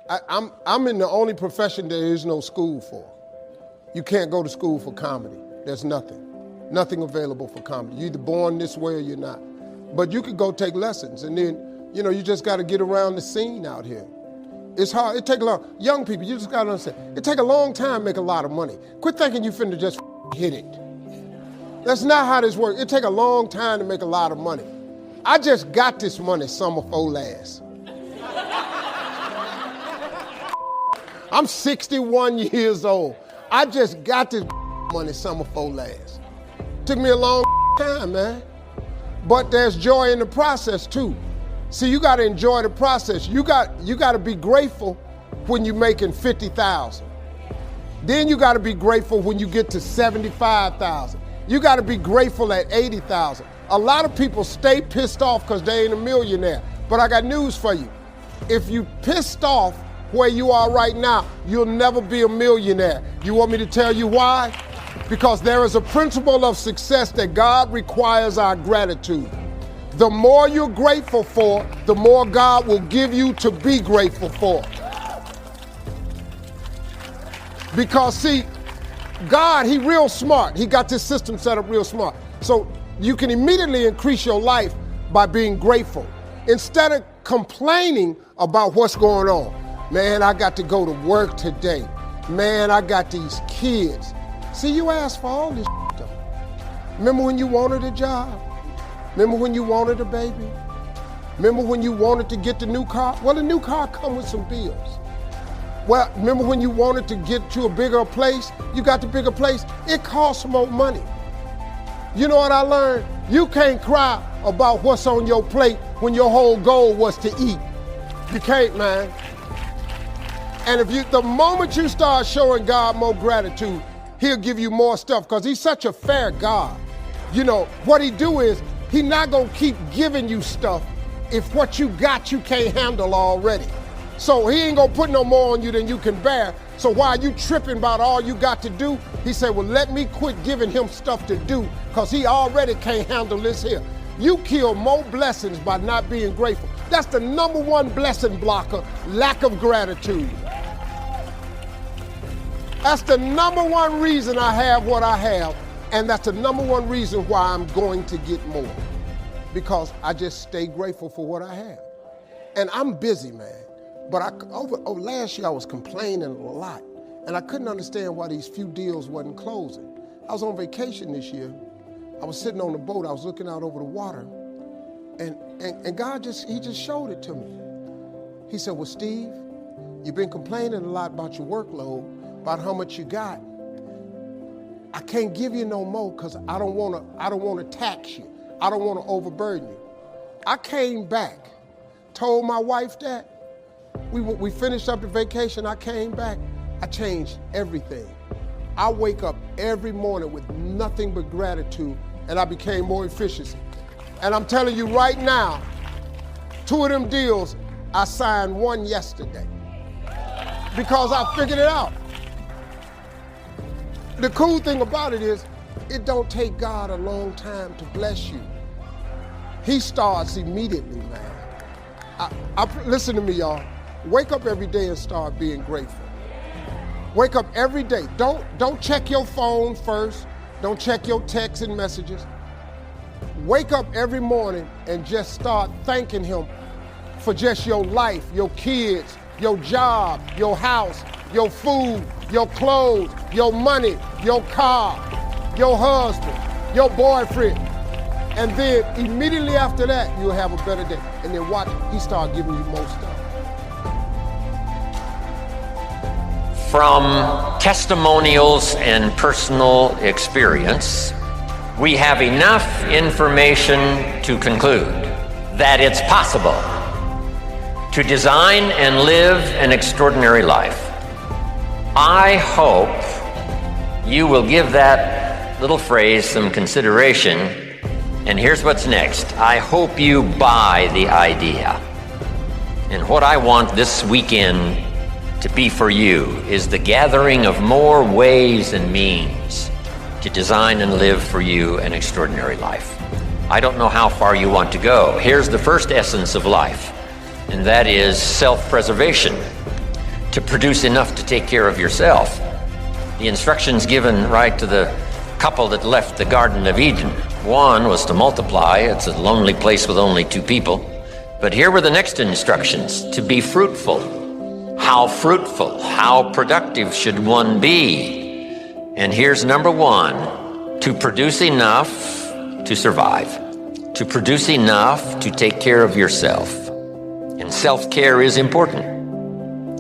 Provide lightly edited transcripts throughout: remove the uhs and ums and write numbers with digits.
I'm in the only profession there is no school for. You can't go to school for comedy. There's nothing available for comedy. You're either born this way or you're not. But you could go take lessons, and then, you just got to get around the scene out here. It's hard. It take a long. Young people, you just got to understand. It take a long time to make a lot of money. Quit thinking you finna just hit it. That's not how this works. It take a long time to make a lot of money. I just got this money summer before last. I'm 61 years old. I just got this money summer before last. Took me a long time, man. But there's joy in the process too. See, you got to enjoy the process. You got to be grateful when you're making 50,000. Then you got to be grateful when you get to 75,000. You got to be grateful at 80,000. A lot of people stay pissed off because they ain't a millionaire. But I got news for you. If you pissed off where you are right now, you'll never be a millionaire. You want me to tell you why? Because there is a principle of success that God requires our gratitude. The more you're grateful for, the more God will give you to be grateful for. Because see, God, he real smart. He got this system set up real smart. So you can immediately increase your life by being grateful. Instead of complaining about what's going on. Man, I got to go to work today. Man, I got these kids. See, you asked for all this stuff. Remember when you wanted a job? Remember when you wanted a baby? Remember when you wanted to get the new car? Well, the new car comes with some bills. Well, remember when you wanted to get to a bigger place? You got the bigger place. It costs more money. You know what I learned? You can't cry about what's on your plate when your whole goal was to eat. You can't, man. And the moment you start showing God more gratitude, he'll give you more stuff because he's such a fair God. What he do is he's not going to keep giving you stuff if what you got you can't handle already. So he ain't going to put no more on you than you can bear. So while you tripping about all you got to do, he said, well, let me quit giving him stuff to do because he already can't handle this here. You kill more blessings by not being grateful. That's the number one blessing blocker, lack of gratitude. That's the number one reason I have what I have, and that's the number one reason why I'm going to get more. Because I just stay grateful for what I have. And I'm busy, man. But over last year I was complaining a lot, and I couldn't understand why these few deals wasn't closing. I was on vacation this year. I was sitting on the boat. I was looking out over the water, and God just showed it to me. He said, well, Steve, you've been complaining a lot about your workload, about how much you got. I can't give you no more because I don't want to tax you. I don't want to overburden you. I came back, told my wife that. We finished up the vacation. I came back. I changed everything. I wake up every morning with nothing but gratitude, and I became more efficient. And I'm telling you right now, 2 of them deals, I signed one yesterday because I figured it out. The cool thing about it is, it don't take God a long time to bless you. He starts immediately, man. Listen to me, y'all. Wake up every day and start being grateful. Wake up every day. Don't check your phone first. Don't check your texts and messages. Wake up every morning and just start thanking him for just your life, your kids, your job, your house, your food, your clothes, your money, your car, your husband, your boyfriend. And then immediately after that, you'll have a better day. And then watch, he start giving you more stuff. From testimonials and personal experience, we have enough information to conclude that it's possible to design and live an extraordinary life. I hope you will give that little phrase some consideration. And here's what's next. I hope you buy the idea. And what I want this weekend to be for you is the gathering of more ways and means to design and live for you an extraordinary life. I don't know how far you want to go. Here's the first essence of life, and that is self-preservation. to produce enough to take care of yourself. The instructions given right to the couple that left the Garden of Eden. One was to multiply. It's a lonely place with only 2 people. But here were the next instructions: to be fruitful. How fruitful, how productive should one be? And here's number 1, to produce enough to survive. To produce enough to take care of yourself. And self-care is important.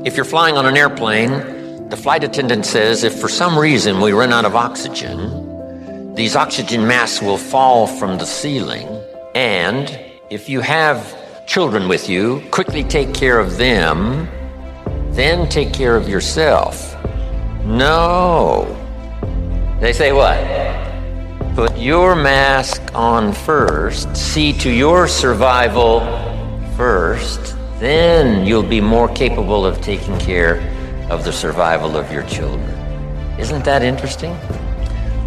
If you're flying on an airplane, the flight attendant says if for some reason we run out of oxygen, these oxygen masks will fall from the ceiling. And if you have children with you, quickly take care of them, then take care of yourself. No. They say what? Put your mask on first, see to your survival first, then you'll be more capable of taking care of the survival of your children. Isn't that interesting?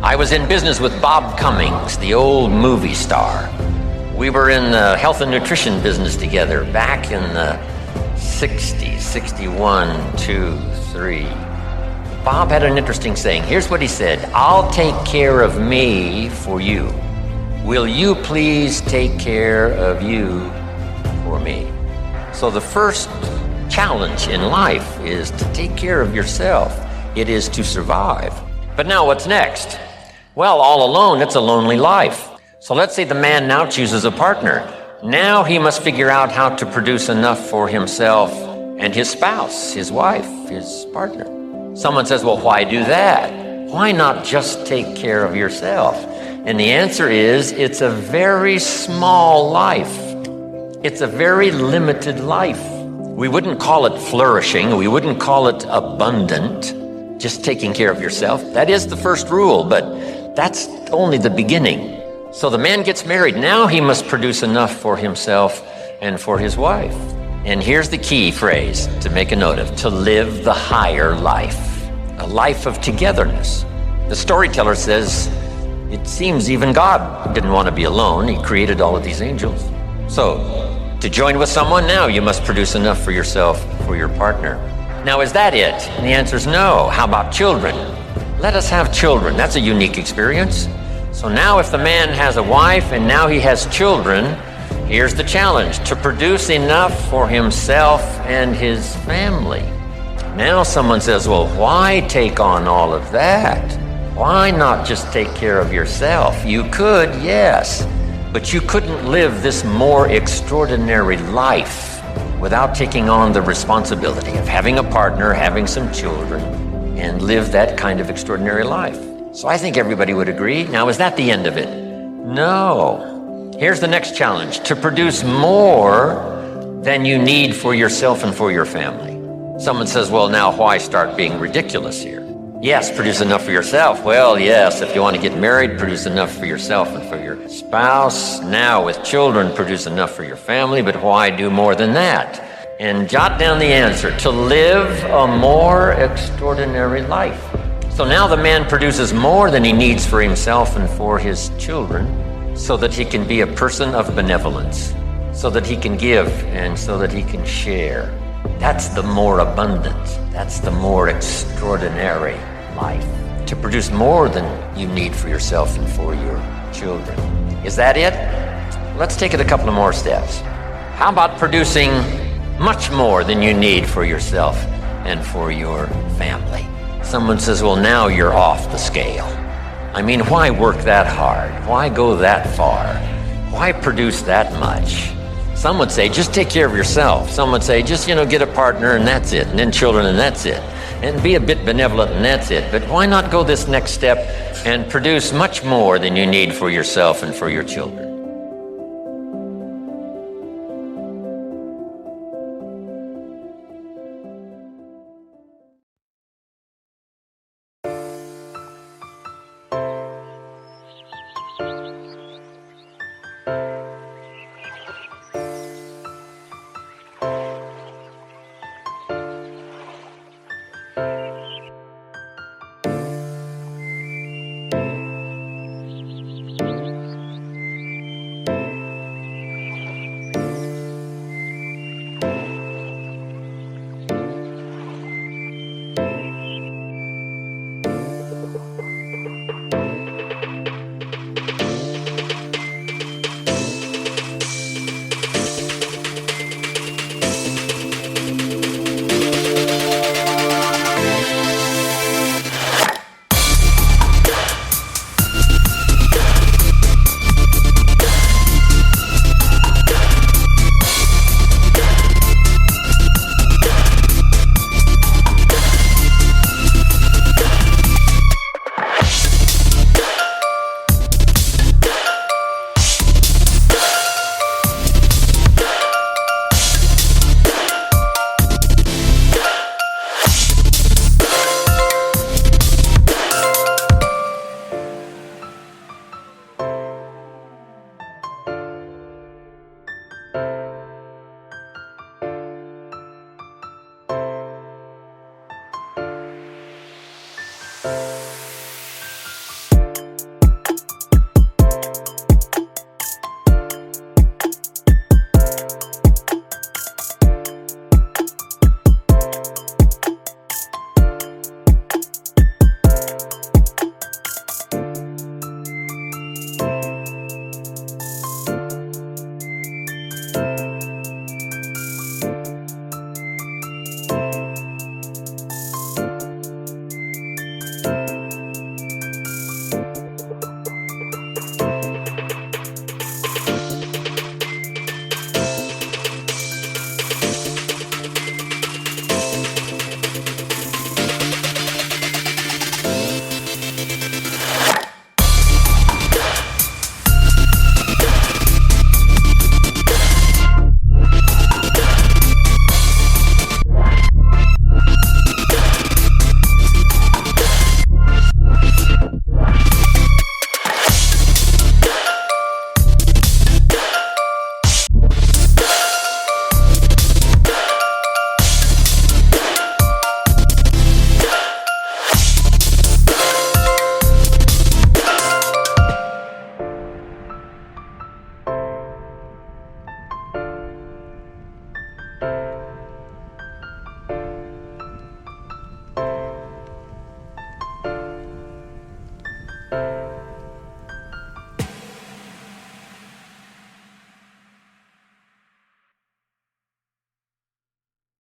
I was in business with Bob Cummings, the old movie star. We were in the health and nutrition business together back in the 60s, 61, 2, 3. Bob had an interesting saying. Here's what he said: I'll take care of me for you. Will you please take care of you for me? So the first challenge in life is to take care of yourself. It is to survive. But now what's next? Well, all alone, it's a lonely life. So let's say the man now chooses a partner. Now he must figure out how to produce enough for himself and his spouse, his wife, his partner. Someone says, well, why do that? Why not just take care of yourself? And the answer is, it's a very small life. It's a very limited life. We wouldn't call it flourishing. We wouldn't call it abundant. Just taking care of yourself. That is the first rule, but that's only the beginning. So the man gets married. Now he must produce enough for himself and for his wife. And here's the key phrase to make a note of: to live the higher life, a life of togetherness. The storyteller says, it seems even God didn't want to be alone. He created all of these angels. So to join with someone, now you must produce enough for yourself, for your partner. Now, is that it? And the answer is no. How about children? Let us have children. That's a unique experience. So now if the man has a wife and now he has children, here's the challenge: to produce enough for himself and his family. Now someone says, well, why take on all of that? Why not just take care of yourself? You could, yes, but you couldn't live this more extraordinary life without taking on the responsibility of having a partner, having some children, and live that kind of extraordinary life. So I think everybody would agree. Now, is that the end of it? No. Here's the next challenge: to produce more than you need for yourself and for your family. Someone says, well, now why start being ridiculous here? Yes, produce enough for yourself. Well, yes, if you want to get married, produce enough for yourself and for your spouse. Now with children, produce enough for your family, but why do more than that? And jot down the answer: to live a more extraordinary life. So now the man produces more than he needs for himself and for his children, so that he can be a person of benevolence, so that he can give and so that he can share. That's the more abundant, that's the more extraordinary life. To produce more than you need for yourself and for your children. Is that it? Let's take it a couple of more steps. How about producing much more than you need for yourself and for your family? Someone says, well, now you're off the scale. I mean, why work that hard? Why go that far? Why produce that much? Some would say, just take care of yourself. Some would say, just, get a partner and that's it. And then children and that's it. And be a bit benevolent and that's it. But why not go this next step and produce much more than you need for yourself and for your children?